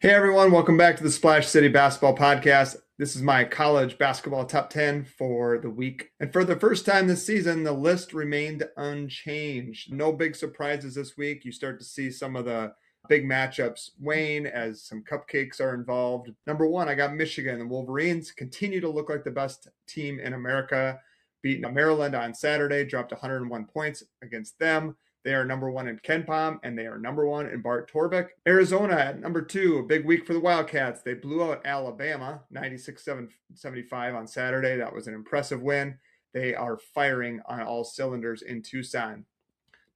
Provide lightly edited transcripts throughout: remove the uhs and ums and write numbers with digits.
Hey everyone, welcome back to the Splash City Basketball Podcast. This is my college basketball top 10 for the week. And for the first time this season, the list remained unchanged. No big surprises this week. You start to see some of the big matchups wane as some cupcakes are involved. Number one, I got Michigan. The Wolverines continue to look like the best team in America. Beating Maryland on Saturday, dropped 101 points against them. They are number one in KenPom, and they are number one in Bart Torvik. Arizona at number two, a big week for the Wildcats. They blew out Alabama, 96-75 on Saturday. That was an impressive win. They are firing on all cylinders in Tucson.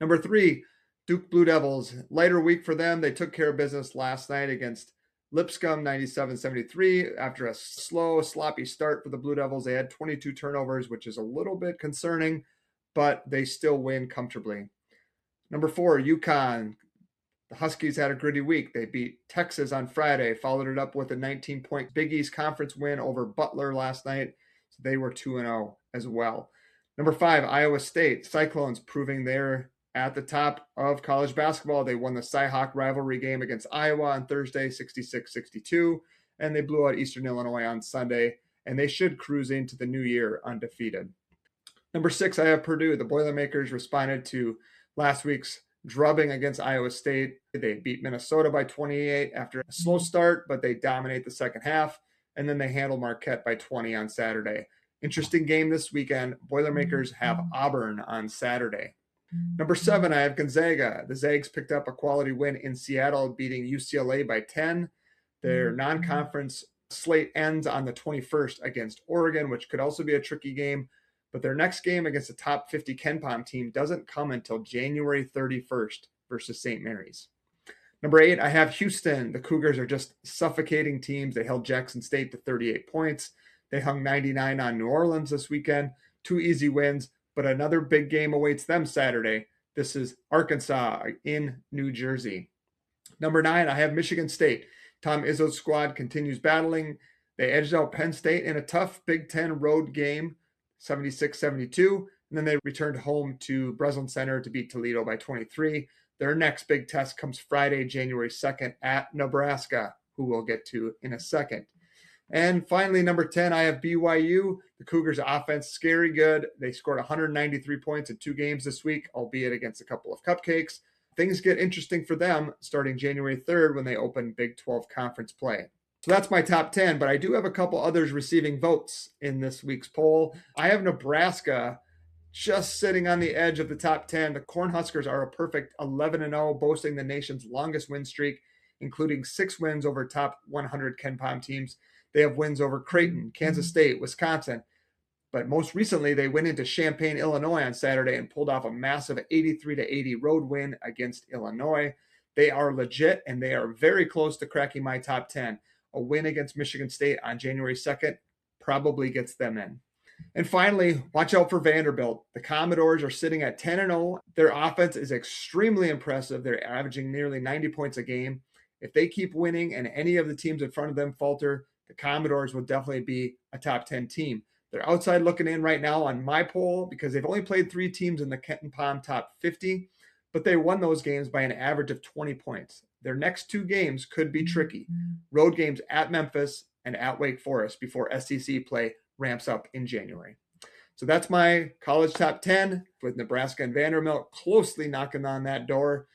Number three, Duke Blue Devils. Lighter week for them. They took care of business last night against Lipscomb, 97-73. After a slow, sloppy start for the Blue Devils, they had 22 turnovers, which is a little bit concerning, but they still win comfortably. Number four, UConn. The Huskies had a gritty week. They beat Texas on Friday, followed it up with a 19-point Big East Conference win over Butler last night. So they were 2-0 as well. Number five, Iowa State. Cyclones proving they're at the top of college basketball. They won the Cy-Hawk rivalry game against Iowa on Thursday, 66-62, and they blew out Eastern Illinois on Sunday, and they should cruise into the new year undefeated. Number six, I have Purdue. The Boilermakers responded to last week's drubbing against Iowa State. They beat Minnesota by 28 after a slow start, but they dominate the second half. And then they handle Marquette by 20 on Saturday. Interesting game this weekend. Boilermakers have Auburn on Saturday. Number seven, I have Gonzaga. The Zags picked up a quality win in Seattle, beating UCLA by 10. Their non-conference slate ends on the 21st against Oregon, which could also be a tricky game. But their next game against the top 50 KenPom team doesn't come until January 31st versus St. Mary's. Number eight, I have Houston. The Cougars are just suffocating teams. They held Jackson State to 38 points. They hung 99 on New Orleans this weekend. Two easy wins, but another big game awaits them Saturday. This is Arkansas in New Jersey. Number nine, I have Michigan State. Tom Izzo's squad continues battling. They edged out Penn State in a tough Big Ten road game, 76-72, and then they returned home to Breslin Center to beat Toledo by 23. Their next big test comes Friday, January 2nd at Nebraska, who we'll get to in a second. And finally, number 10, I have BYU. The Cougars' offense, scary good. They scored 193 points in two games this week, albeit against a couple of cupcakes. Things get interesting for them starting January 3rd when they open Big 12 conference play. So that's my top 10, but I do have a couple others receiving votes in this week's poll. I have Nebraska just sitting on the edge of the top 10. The Cornhuskers are a perfect 11-0, boasting the nation's longest win streak, including 6 wins over top 100 KenPom teams. They have wins over Creighton, Kansas State, Wisconsin. But most recently, they went into Champaign, Illinois on Saturday and pulled off a massive 83-80 road win against Illinois. They are legit, and they are very close to cracking my top 10. A win against Michigan State on January 2nd probably gets them in. And finally, watch out for Vanderbilt. The Commodores are sitting at 10-0. Their offense is extremely impressive. They're averaging nearly 90 points a game. If they keep winning and any of the teams in front of them falter, the Commodores will definitely be a top 10 team. They're outside looking in right now on my poll because they've only played 3 teams in the KenPom top 50, but they won those games by an average of 20 points. Their next 2 games could be tricky. Road games at Memphis and at Wake Forest before SEC play ramps up in January. So that's my college top 10 with Nebraska and Vanderbilt closely knocking on that door.